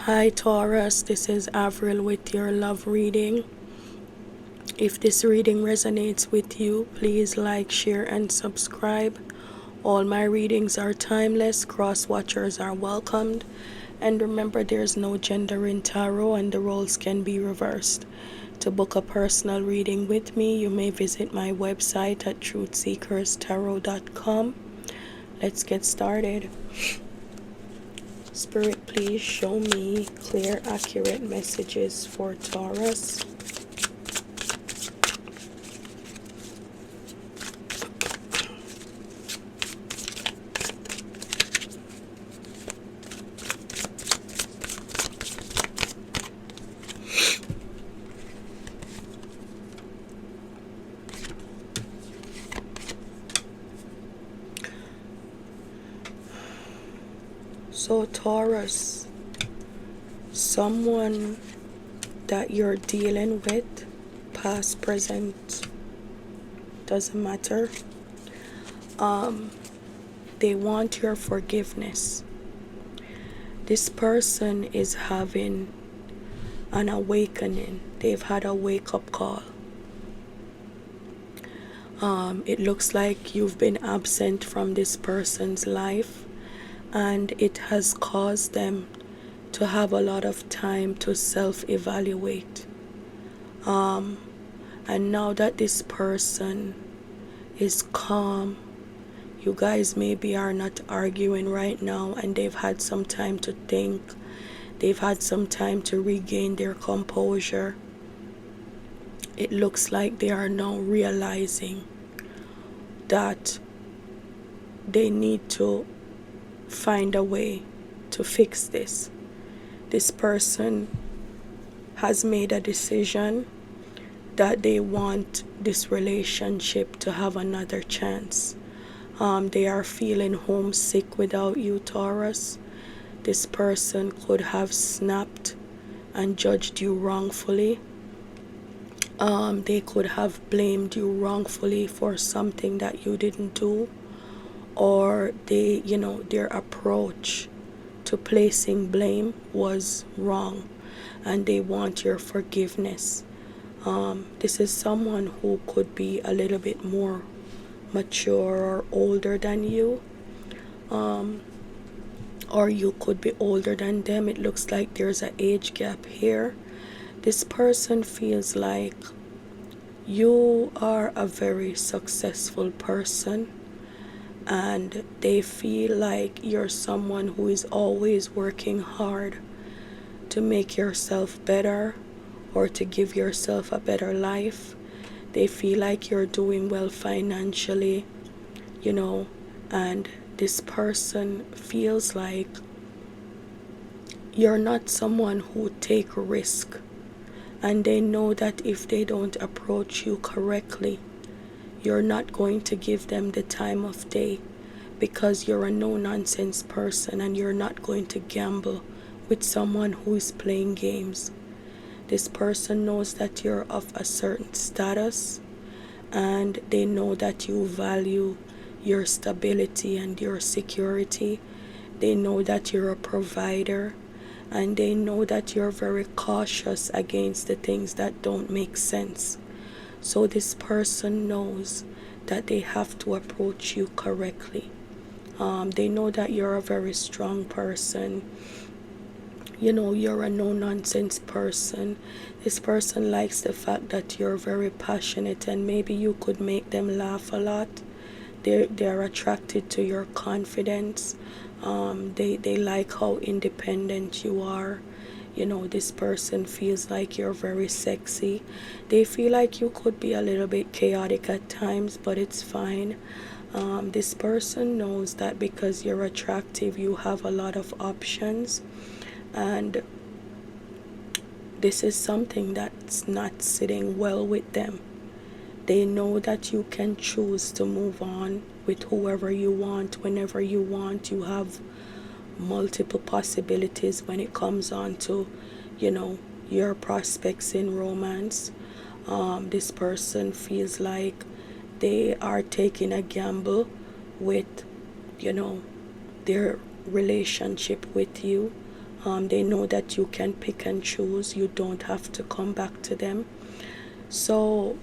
Hi Taurus, this is Avril with your love reading. If this reading resonates with you, please like, share, and subscribe. All my readings are timeless, cross-watchers are welcomed. And remember, there's no gender in tarot and the roles can be reversed. To book a personal reading with me, you may visit my website at truthseekerstarot.com. Let's get started. Spirit, please show me clear, accurate messages for Taurus. So Taurus, someone that you're dealing with, past, present, doesn't matter. They want your forgiveness. This person is having an awakening. They've had a wake-up call. It looks like you've been absent from this person's life, and it has caused them to have a lot of time to self-evaluate. And now that this person is calm, you guys maybe are not arguing right now, and they've had some time to think. They've had some time to regain their composure. It looks like they are now realizing that they need to find a way to fix this. This person has made a decision that they want this relationship to have another chance. They are feeling homesick without you, Taurus. This person could have snapped and judged you wrongfully. They could have blamed you wrongfully for something that you didn't do, or their approach to placing blame was wrong, and they want your forgiveness. This is someone who could be a little bit more mature or older than you, or you could be older than them. It looks like there's an age gap here. This person feels like you are a very successful person, and they feel like you're someone who is always working hard to make yourself better or to give yourself a better life. They feel like you're doing well financially, and this person feels like you're not someone who take risk, and they know that if they don't approach you correctly, you're not going to give them the time of day, because you're a no-nonsense person and you're not going to gamble with someone who is playing games. This person knows that you're of a certain status, and they know that you value your stability and your security. They know that you're a provider, and they know that you're very cautious against the things that don't make sense. So this person knows that they have to approach you correctly. They know that you're a very strong person. You're a no-nonsense person. This person likes the fact that you're very passionate, and maybe you could make them laugh a lot. They're attracted to your confidence. They like how independent you are. This person feels like you're very sexy. They feel like you could be a little bit chaotic at times, but it's fine. This person knows that because you're attractive, you have a lot of options, and this is something that's not sitting well with them. They know that you can choose to move on with whoever you want, whenever you want. You have multiple possibilities when it comes on to, your prospects in romance. This person feels like they are taking a gamble with, their relationship with you. They know that you can pick and choose. You don't have to come back to them. So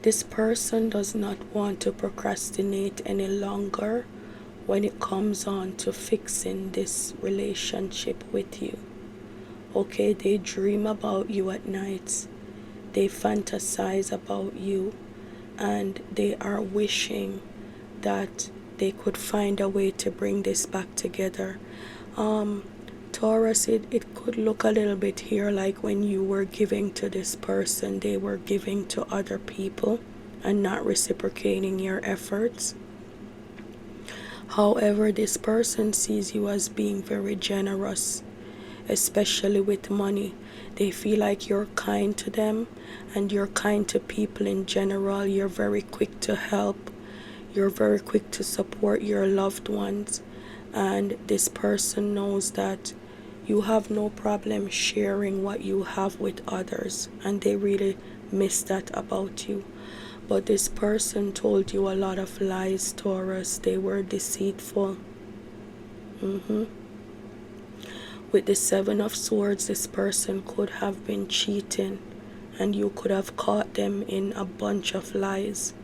this person does not want to procrastinate any longer when it comes on to fixing this relationship with you. Okay, they dream about you at nights. They fantasize about you, and they are wishing that they could find a way to bring this back together. Taurus, it could look a little bit here like when you were giving to this person, they were giving to other people and not reciprocating your efforts. However, this person sees you as being very generous, especially with money. They feel like you're kind to them, and you're kind to people in general. You're very quick to help. You're very quick to support your loved ones. And this person knows that you have no problem sharing what you have with others, and they really miss that about you. But this person told you a lot of lies, Taurus. They were deceitful. With the Seven of Swords, this person could have been cheating, and you could have caught them in a bunch of lies.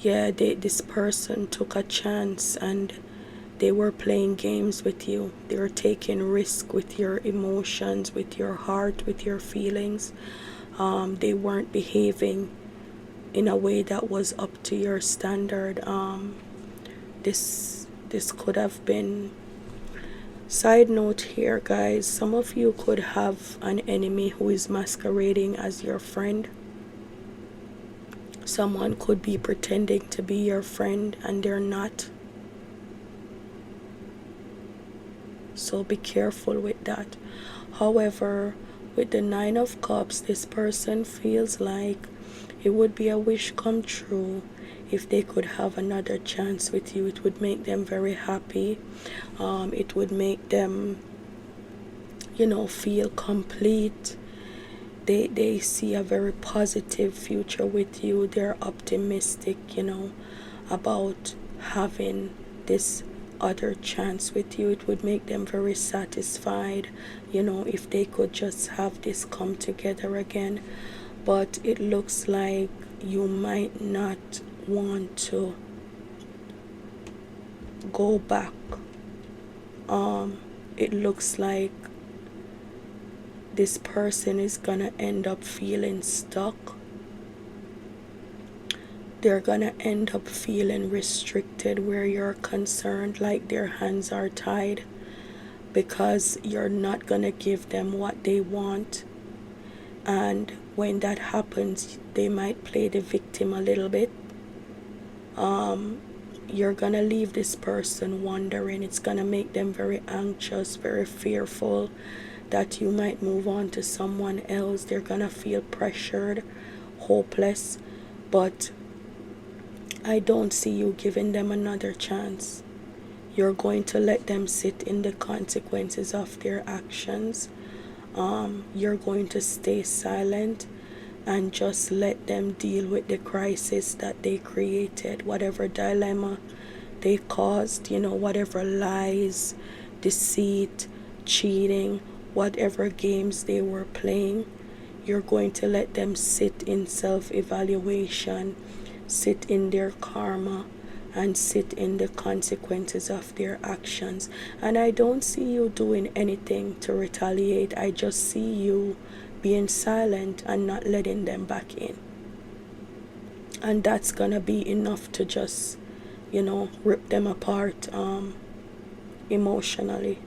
Yeah, this person took a chance, and they were playing games with you. They were taking risk with your emotions, with your heart, with your feelings. They weren't behaving in a way that was up to your standard. This could have been. Side note here, guys, some of you could have an enemy who is masquerading as your friend. Someone could be pretending to be your friend and they're not. So be careful with that. However, with the Nine of Cups, this person feels like it would be a wish come true if they could have another chance with you. It would make them very happy. It would make them, feel complete. They see a very positive future with you. They're optimistic, about having this other chance with you. It would make them very satisfied, if they could just have this come together again. But it looks like you might not want to go back. It looks like this person is gonna end up feeling stuck. They're gonna end up feeling restricted where you're concerned, like their hands are tied, because you're not gonna give them what they want. And when that happens, they might play the victim a little bit. You're gonna leave this person wondering. It's gonna make them very anxious, very fearful that you might move on to someone else. They're gonna feel pressured, hopeless. But I don't see you giving them another chance. You're going to let them sit in the consequences of their actions. You're going to stay silent and just let them deal with the crisis that they created, whatever dilemma they caused, whatever lies, deceit, cheating, whatever games they were playing. You're going to let them sit in self-evaluation, sit in their karma, and sit in the consequences of their actions. And I don't see you doing anything to retaliate. I just see you being silent and not letting them back in. And that's gonna be enough to just, rip them apart emotionally.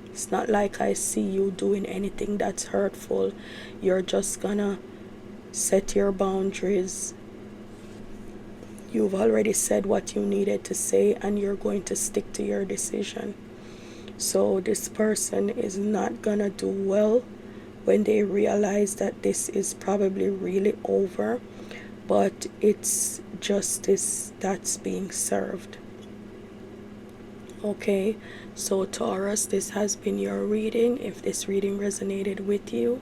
It's not like I see you doing anything that's hurtful. You're just gonna set your boundaries. You've already said what you needed to say, and you're going to stick to your decision. So this person is not gonna do well when they realize that this is probably really over, but it's justice that's being served. Okay, so Taurus, this has been your reading. If this reading resonated with you,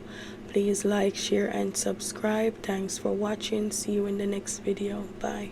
please like, share, and subscribe. Thanks for watching. See you in the next video. Bye.